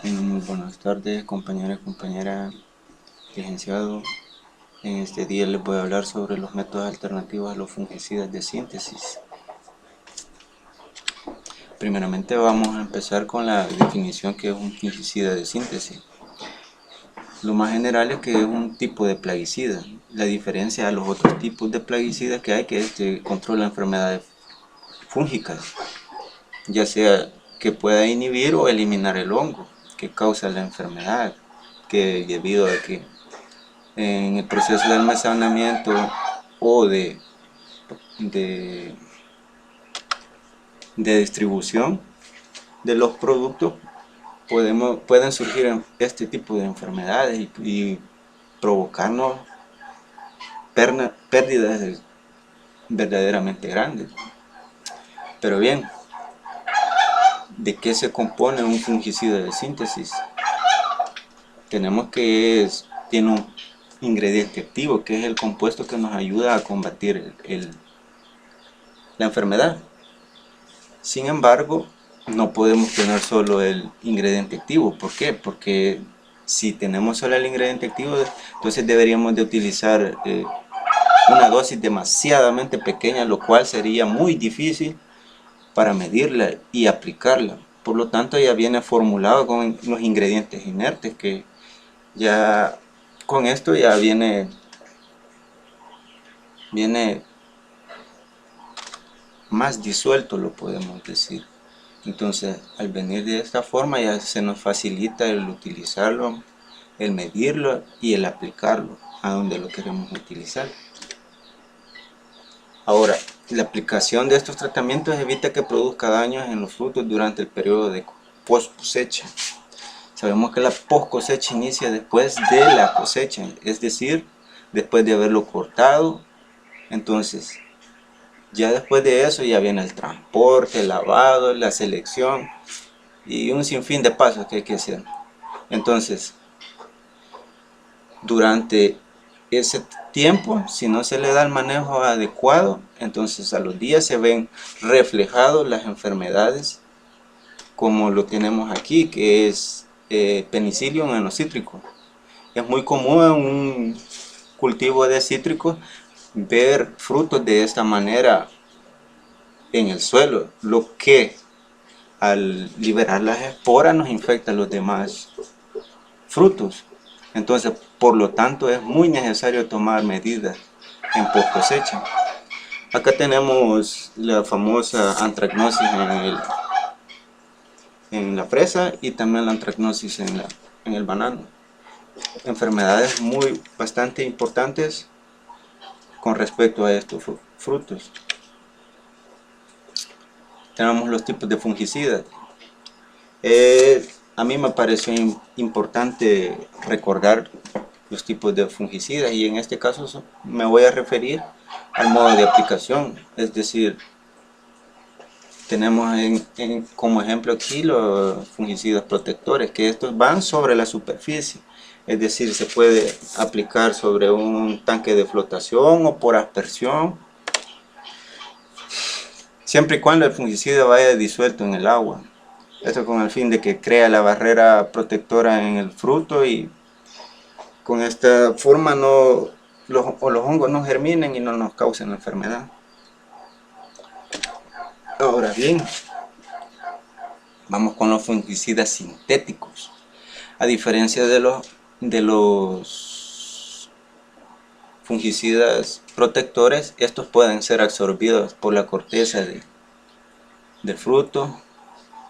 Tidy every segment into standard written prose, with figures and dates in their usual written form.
Muy buenas tardes, compañeros y compañeras, licenciado. En este día les voy a hablar sobre los métodos alternativos a los fungicidas de síntesis. Primeramente vamos a empezar con la definición que es un fungicida de síntesis. Lo más general es que es un tipo de plaguicida. La diferencia a los otros tipos de plaguicidas que hay que este controla enfermedades fúngicas, ya sea que pueda inhibir o eliminar el hongo que causa la enfermedad, que debido a que en el proceso de almacenamiento o de, de distribución de los productos pueden surgir este tipo de enfermedades y provocarnos pérdidas verdaderamente grandes. Pero bien, ¿de qué se compone un fungicida de síntesis? Tenemos que tiene un ingrediente activo, que es el compuesto que nos ayuda a combatir la enfermedad. Sin embargo, no podemos tener solo el ingrediente activo. ¿Por qué? Porque si tenemos solo el ingrediente activo, entonces deberíamos de utilizar una dosis demasiadamente pequeña, lo cual sería muy difícil para medirla y aplicarla. Por lo tanto, ya viene formulado con los ingredientes inertes, que ya con esto ya viene más disuelto, lo podemos decir. Entonces, al venir de esta forma ya se nos facilita el utilizarlo, el medirlo y el aplicarlo a donde lo queremos utilizar. Ahora, la aplicación de estos tratamientos evita que produzca daños en los frutos durante el periodo de post cosecha. Sabemos que la post cosecha inicia después de la cosecha, es decir, después de haberlo cortado. Entonces, ya después de eso ya viene el transporte, el lavado, la selección y un sinfín de pasos que hay que hacer. Entonces, durante ese tiempo, si no se le da el manejo adecuado, entonces a los días se ven reflejadas las enfermedades, como lo tenemos aquí, que es Penicillium en los cítricos. Es muy común en un cultivo de cítricos ver frutos de esta manera en el suelo, lo que al liberar las esporas nos infecta los demás frutos. Entonces, por lo tanto, es muy necesario tomar medidas en post cosecha. Acá tenemos la famosa antracnosis en la fresa y también la antracnosis en el banano. Enfermedades bastante importantes con respecto a estos frutos. Tenemos los tipos de fungicidas. A mí me pareció importante recordar los tipos de fungicidas y en este caso me voy a referir al modo de aplicación, es decir, tenemos como ejemplo aquí los fungicidas protectores, que estos van sobre la superficie, es decir, se puede aplicar sobre un tanque de flotación o por aspersión, siempre y cuando el fungicida vaya disuelto en el agua. Esto con el fin de que crea la barrera protectora en el fruto y con esta forma los hongos no germinen y no nos causen la enfermedad. Ahora bien, vamos con los fungicidas sintéticos. A diferencia de los fungicidas protectores, estos pueden ser absorbidos por la corteza del fruto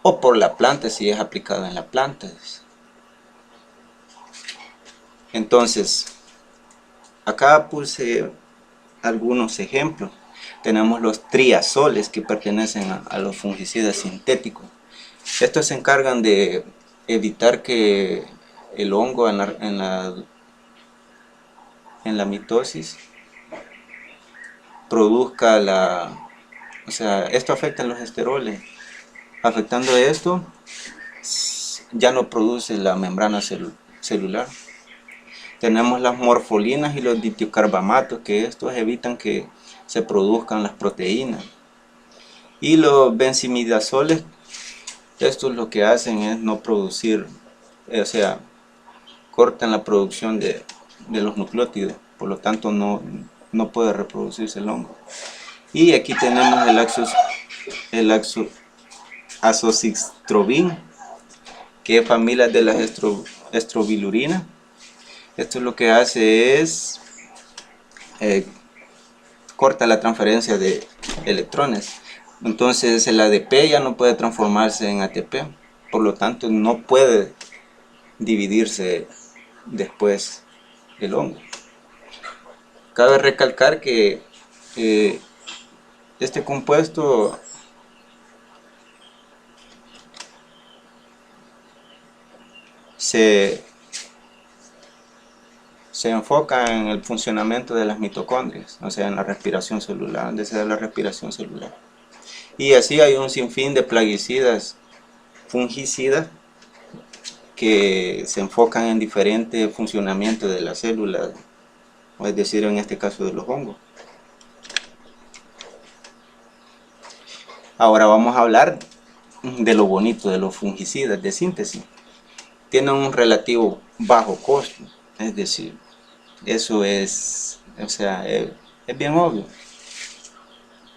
o por la planta si es aplicado en la planta. Entonces, acá puse algunos ejemplos. Tenemos los triazoles que pertenecen a los fungicidas sintéticos. Estos se encargan de evitar que el hongo en la mitosis produzca o sea, esto afecta a los esteroles. Afectando esto, ya no produce la membrana celular. Tenemos las morfolinas y los ditiocarbamatos, que estos evitan que se produzcan las proteínas. Y los benzimidazoles, estos lo que hacen es no producir o sea, cortan la producción de los nucleótidos, por lo tanto no puede reproducirse el hongo. Y aquí tenemos el azoxystrobin, que es familia de las estrobilurina. Esto lo que hace es corta la transferencia de electrones. Entonces el ADP ya no puede transformarse en ATP, por lo tanto no puede dividirse después el hongo. Cabe recalcar que este compuesto se enfoca en el funcionamiento de las mitocondrias, o sea, en la respiración celular, desde la respiración celular. Y así hay un sinfín de plaguicidas, fungicidas, que se enfocan en diferentes funcionamientos de las células, es decir, en este caso de los hongos. Ahora vamos a hablar de lo bonito de los fungicidas de síntesis. Tienen un relativo bajo costo, es decir, eso es, o sea, es bien obvio.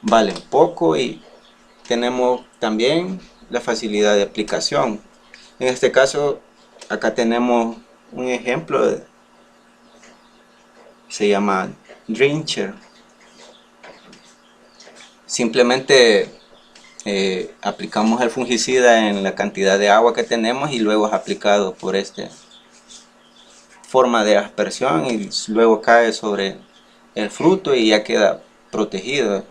Valen poco y tenemos también la facilidad de aplicación. En este caso, acá tenemos un ejemplo, se llama Drincher. Simplemente aplicamos el fungicida en la cantidad de agua que tenemos y luego es aplicado por esta forma de aspersión y luego cae sobre el fruto y ya queda protegido.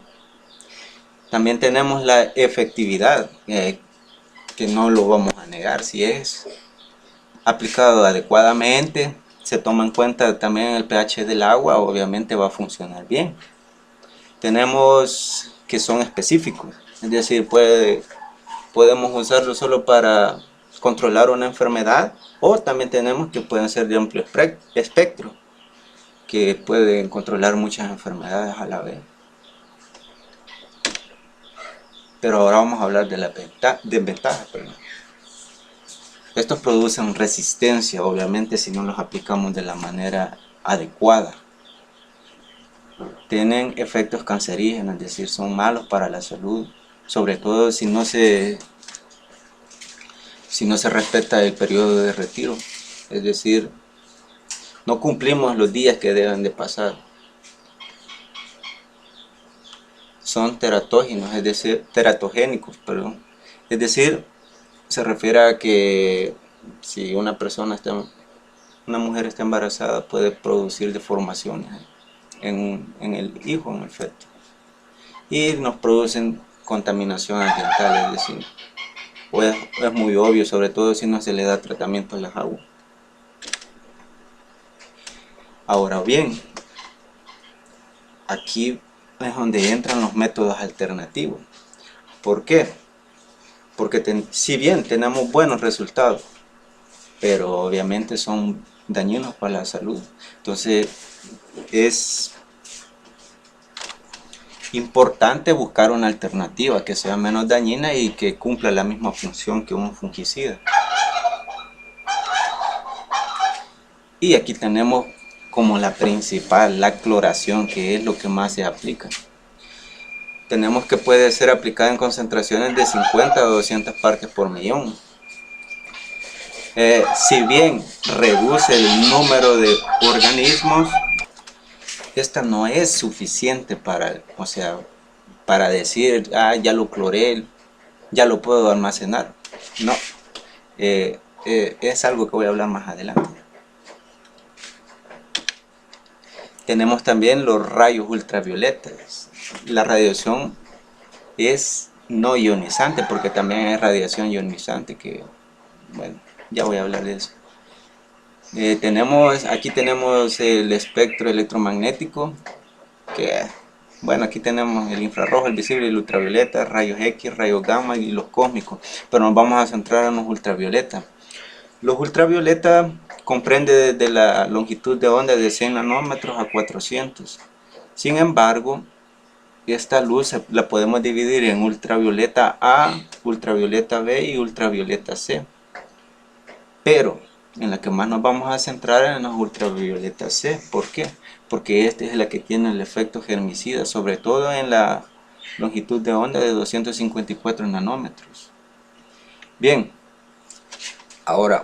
También tenemos la efectividad, que no lo vamos a negar. Si es aplicado adecuadamente, se toma en cuenta también el pH del agua, obviamente va a funcionar bien. Tenemos que son específicos, es decir, podemos usarlo solo para controlar una enfermedad, o también tenemos que pueden ser de amplio espectro, que pueden controlar muchas enfermedades a la vez. Pero ahora vamos a hablar de la desventaja. Estos producen resistencia, obviamente, si no los aplicamos de la manera adecuada. Tienen efectos cancerígenos, es decir, son malos para la salud, sobre todo si no se respeta el periodo de retiro, es decir, no cumplimos los días que deben de pasar. Son teratógenos, es decir, teratogénicos, perdón. Es decir, se refiere a que si una mujer está embarazada, puede producir deformaciones en el hijo, en el feto, y nos producen contaminación ambiental, es decir, pues es muy obvio, sobre todo si no se le da tratamiento a las aguas. Ahora bien, aquí es donde entran los métodos alternativos. ¿Por qué? Porque si bien tenemos buenos resultados, pero obviamente son dañinos para la salud. Entonces es importante buscar una alternativa que sea menos dañina y que cumpla la misma función que un fungicida. Y aquí tenemos como la principal, la cloración, que es lo que más se aplica. Tenemos que puede ser aplicada en concentraciones de 50 a 200 partes por millón. Si bien reduce el número de organismos, esta no es suficiente para decir, ya lo cloré, ya lo puedo almacenar. No, es algo que voy a hablar más adelante. Tenemos también los rayos ultravioletas. La radiación es no ionizante, porque también hay radiación ionizante que, bueno, ya voy a hablar de eso. Aquí tenemos el espectro electromagnético, que, bueno, aquí tenemos el infrarrojo, el visible, el ultravioleta, rayos X, rayos gamma y los cósmicos, pero nos vamos a centrar en los ultravioletas. Los ultravioletas comprenden desde la longitud de onda de 100 nanómetros a 400. Sin embargo, esta luz la podemos dividir en ultravioleta A, ultravioleta B y ultravioleta C. Pero En la que más nos vamos a centrar en los ultravioleta C. ¿Por qué? Porque esta es la que tiene el efecto germicida, sobre todo en la longitud de onda de 254 nanómetros. Bien, ahora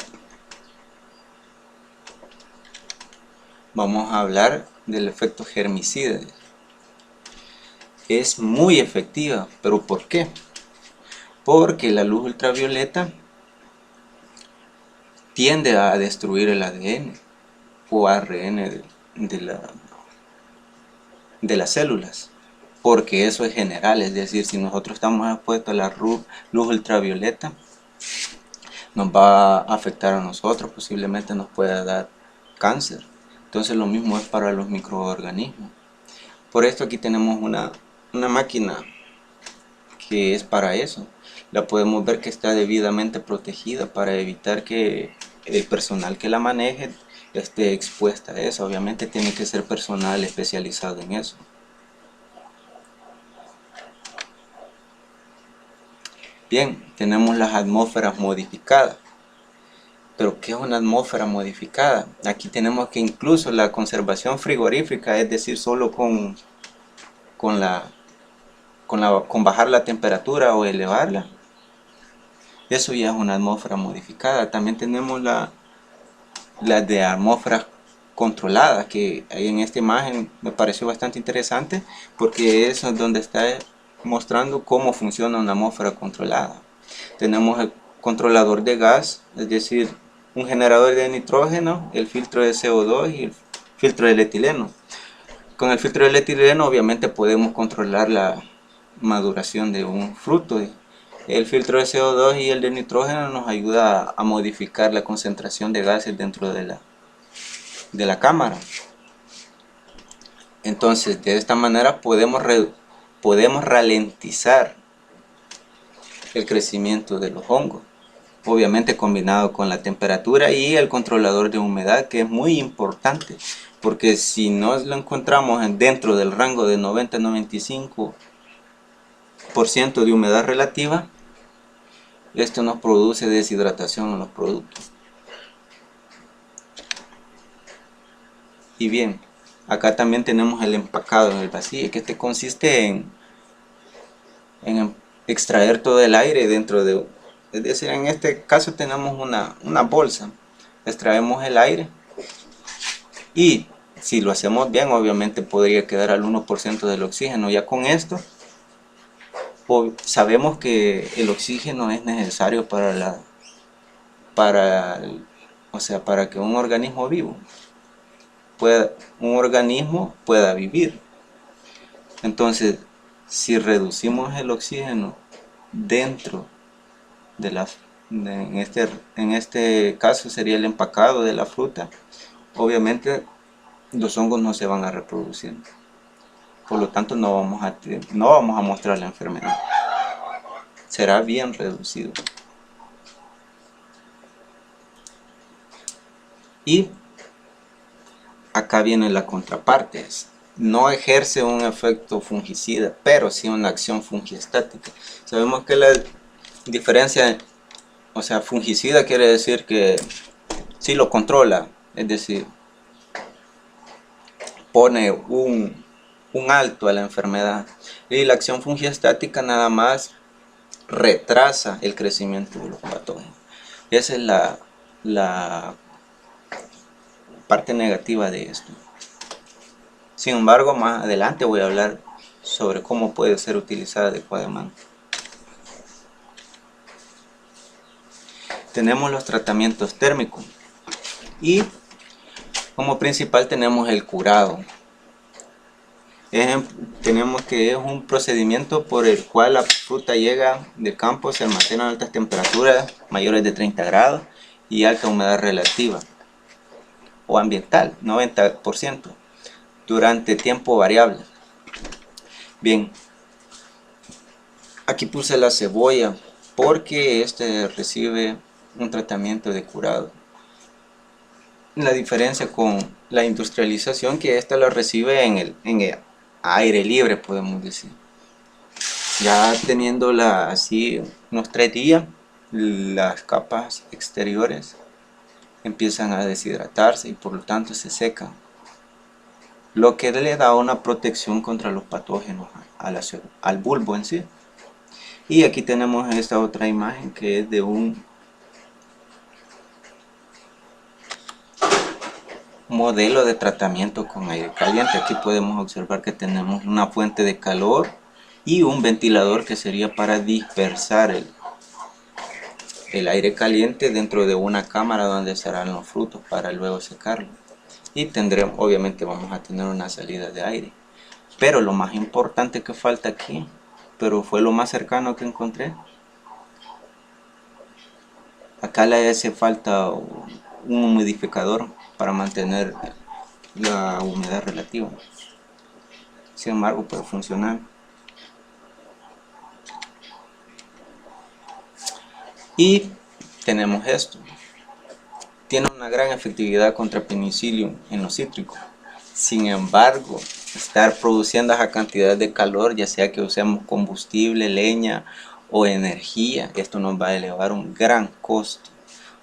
vamos a hablar del efecto germicida. Es muy efectiva, ¿pero por qué? Porque la luz ultravioleta tiende a destruir el ADN o ARN de las células, porque eso es general, es decir, si nosotros estamos expuestos a la luz ultravioleta, nos va a afectar a nosotros, posiblemente nos pueda dar cáncer. Entonces lo mismo es para los microorganismos. Por esto aquí tenemos una máquina que es para eso. La podemos ver que está debidamente protegida para evitar que el personal que la maneje esté expuesta a eso. Obviamente tiene que ser personal especializado en eso. Bien, tenemos las atmósferas modificadas. Pero ¿qué es una atmósfera modificada? Aquí tenemos que incluso la conservación frigorífica, es decir, solo con bajar la temperatura o elevarla, eso ya es una atmósfera modificada. También tenemos la de atmósferas controladas, que ahí en esta imagen me pareció bastante interesante, porque eso es donde está mostrando cómo funciona una atmósfera controlada. Tenemos el controlador de gas, es decir, un generador de nitrógeno, el filtro de CO2 y el filtro de etileno. Con el filtro de etileno obviamente podemos controlar la maduración de un fruto. El filtro de CO2 y el de nitrógeno nos ayuda a modificar la concentración de gases dentro de la cámara. Entonces, de esta manera podemos ralentizar el crecimiento de los hongos. Obviamente combinado con la temperatura y el controlador de humedad, que es muy importante, porque si no lo encontramos dentro del rango de 90-95% de humedad relativa, esto nos produce deshidratación en los productos. Y bien, acá también tenemos el empacado en el vacío, que este consiste en extraer todo el aire dentro de, es decir, en este caso tenemos una bolsa, extraemos el aire y si lo hacemos bien obviamente podría quedar al 1% del oxígeno. Ya con esto sabemos que el oxígeno es necesario para que un organismo vivo pueda vivir. Entonces, si reducimos el oxígeno dentro de en este caso sería el empacado de la fruta, obviamente los hongos no se van a reproducir. Por lo tanto, no vamos a mostrar la enfermedad. Será bien reducido. Y acá viene la contraparte. No ejerce un efecto fungicida, pero sí una acción fungiestática. Sabemos que la diferencia, o sea, fungicida quiere decir que sí lo controla, es decir, pone un alto a la enfermedad. Y la acción fungiestática nada más retrasa el crecimiento de los patógenos. Esa es la parte negativa de esto. Sin embargo, más adelante voy a hablar sobre cómo puede ser utilizada adecuadamente. Tenemos los tratamientos térmicos y como principal tenemos el curado. Tenemos que es un procedimiento por el cual la fruta llega del campo, se almacena a altas temperaturas mayores de 30 grados y alta humedad relativa o ambiental, 90%, durante tiempo variable. Bien, aquí puse la cebolla porque este recibe un tratamiento de curado. La diferencia con la industrialización, que esta la recibe en el aire libre, podemos decir. Ya teniéndola así unos 3 días, las capas exteriores empiezan a deshidratarse y por lo tanto se secan, lo que le da una protección contra los patógenos al bulbo en sí. Y aquí tenemos esta otra imagen que es de un modelo de tratamiento con aire caliente. Aquí podemos observar que tenemos una fuente de calor y un ventilador que sería para dispersar el aire caliente dentro de una cámara donde estarán los frutos para luego secarlo. Y tendremos, obviamente vamos a tener una salida de aire. Pero lo más importante que falta aquí, pero fue lo más cercano que encontré, acá le hace falta un humidificador para mantener la humedad relativa. Sin embargo, puede funcionar. Y tenemos esto. Tiene una gran efectividad contra Penicillium en los cítricos. Sin embargo, estar produciendo esa cantidad de calor, ya sea que usemos combustible, leña o energía, esto nos va a elevar un gran costo.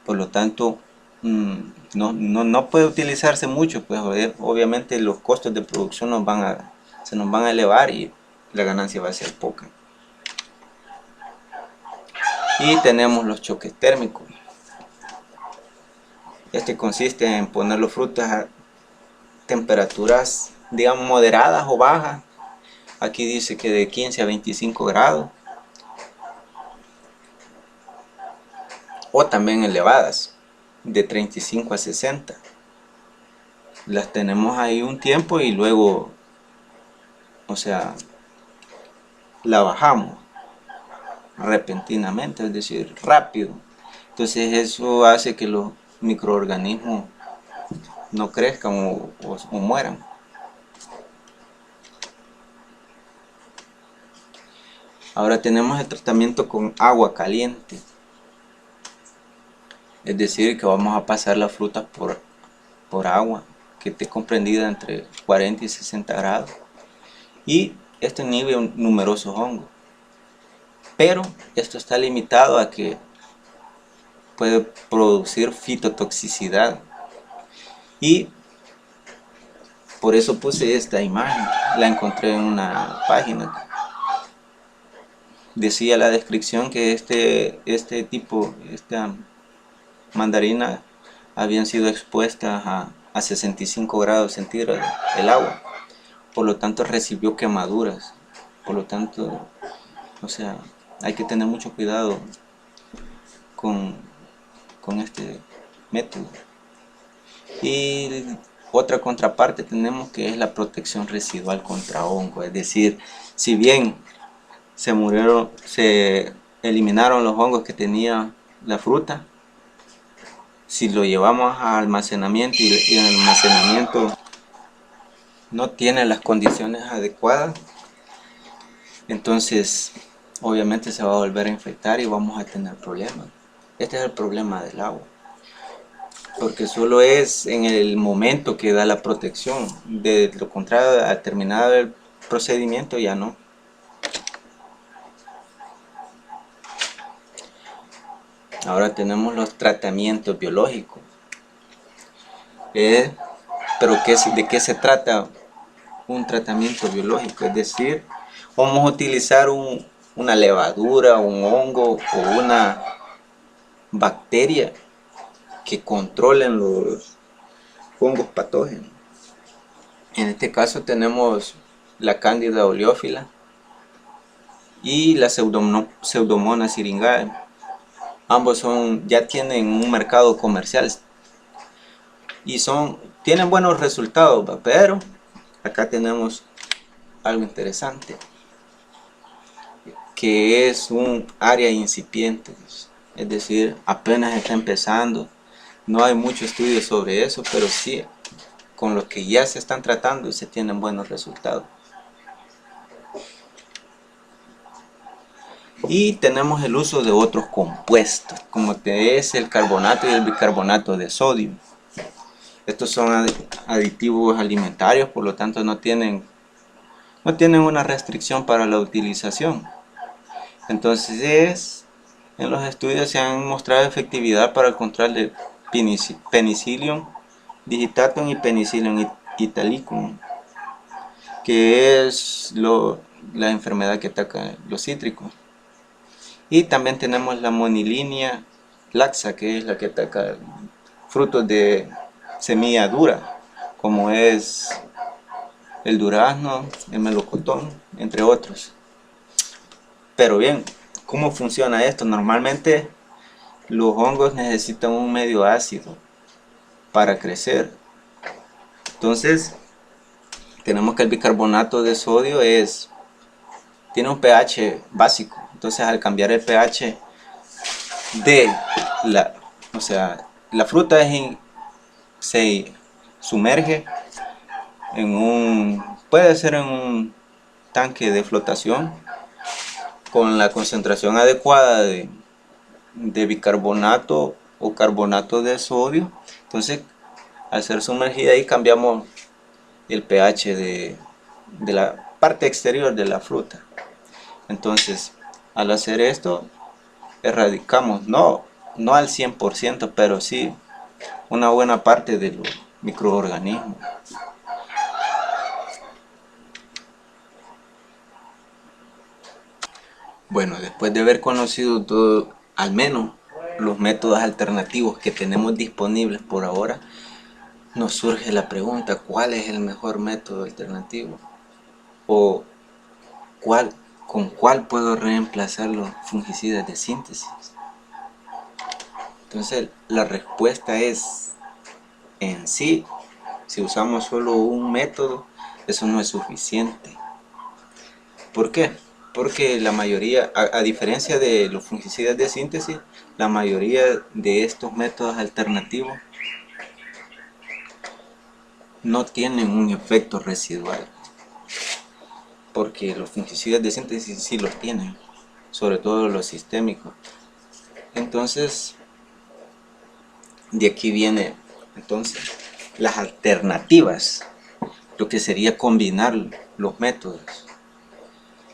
Por lo tanto, no puede utilizarse mucho, pues obviamente los costos de producción se nos van a elevar y la ganancia va a ser poca. Y tenemos los choques térmicos. Este consiste en poner los frutos a temperaturas, digamos, moderadas o bajas. Aquí dice que de 15 a 25 grados. O también elevadas, de 35 a 60. Las tenemos ahí un tiempo y luego, o sea, la bajamos repentinamente, es decir, rápido. Entonces eso hace que los microorganismos no crezcan o mueran. Ahora tenemos el tratamiento con agua caliente. Es decir, que vamos a pasar las frutas por agua que esté comprendida entre 40 y 60 grados. Y esto inhibe numerosos hongos. Pero esto está limitado a que puede producir fitotoxicidad. Y por eso puse esta imagen. La encontré en una página. Decía la descripción que esta mandarina habían sido expuestas a 65 grados centígrados el agua. Por lo tanto recibió quemaduras. Por lo tanto, o sea, hay que tener mucho cuidado con este método. Y otra contraparte tenemos que es la protección residual contra hongo. Es decir, si bien se eliminaron los hongos que tenía la fruta, si lo llevamos a almacenamiento y el almacenamiento no tiene las condiciones adecuadas, entonces obviamente se va a volver a infectar y vamos a tener problemas. Este es el problema del agua, porque solo es en el momento que da la protección. De lo contrario, al terminar el procedimiento ya no. Ahora tenemos los tratamientos biológicos. Pero ¿de qué se trata un tratamiento biológico? Es decir, vamos a utilizar una levadura, un hongo o una bacteria que controlen los hongos patógenos. En este caso tenemos la Candida oleófila y la Pseudomonas syringae. Ambos ya tienen un mercado comercial y tienen buenos resultados, pero acá tenemos algo interesante, que es un área incipiente, es decir, apenas está empezando. No hay mucho estudio sobre eso, pero sí, con los que ya se están tratando se tienen buenos resultados. Y tenemos el uso de otros compuestos, como es el carbonato y el bicarbonato de sodio. Estos son aditivos alimentarios, por lo tanto no tienen una restricción para la utilización. Entonces en los estudios se han mostrado efectividad para el control Penicillium digitatum y Penicillium italicum, que es la enfermedad que ataca los cítricos. Y también tenemos la monilinia laxa, que es la que ataca frutos de semilla dura, como es el durazno, el melocotón, entre otros. Pero bien, ¿cómo funciona esto? Normalmente los hongos necesitan un medio ácido para crecer. Entonces, tenemos que el bicarbonato de sodio tiene un pH básico. Entonces, al cambiar el pH de la fruta se sumerge puede ser en un tanque de flotación con la concentración adecuada de bicarbonato o carbonato de sodio. Entonces, al ser sumergida ahí, cambiamos el pH de la parte exterior de la fruta. Entonces, al hacer esto, erradicamos, no al 100%, pero sí una buena parte de los microorganismos. Bueno, después de haber conocido todo, al menos los métodos alternativos que tenemos disponibles por ahora, nos surge la pregunta: ¿cuál es el mejor método alternativo? ¿O con cuál puedo reemplazar los fungicidas de síntesis? Entonces, la respuesta es: en sí, si usamos solo un método, eso no es suficiente. ¿Por qué? Porque la mayoría, a diferencia de los fungicidas de síntesis, la mayoría de estos métodos alternativos no tienen un efecto residual, porque los fungicidas de síntesis sí los tienen, sobre todo los sistémicos. Entonces, de aquí viene entonces las alternativas, lo que sería combinar los métodos.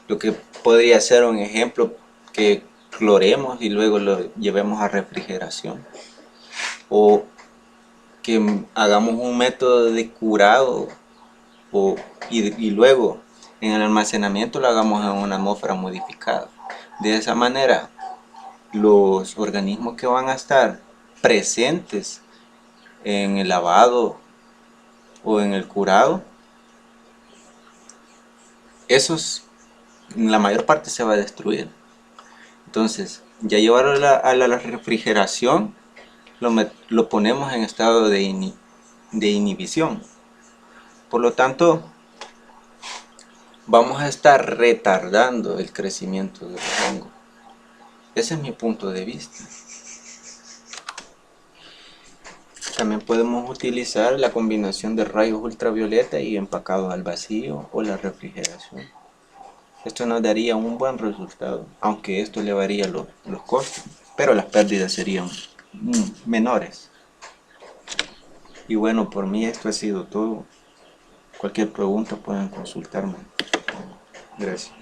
Lo que podría ser un ejemplo, que cloremos y luego lo llevemos a refrigeración, o que hagamos un método de curado y luego en el almacenamiento lo hagamos en una atmósfera modificada. De esa manera, los organismos que van a estar presentes en el lavado o en el curado, esos, la mayor parte se va a destruir. Entonces, ya llevarlo a la refrigeración, lo ponemos en estado de inhibición. Por lo tanto, vamos a estar retardando el crecimiento del hongo. Ese es mi punto de vista. También podemos utilizar la combinación de rayos ultravioleta y empacado al vacío o la refrigeración. Esto nos daría un buen resultado, aunque esto elevaría los costos, pero las pérdidas serían menores. Y bueno, por mí esto ha sido todo. Cualquier pregunta pueden consultarme. Gracias.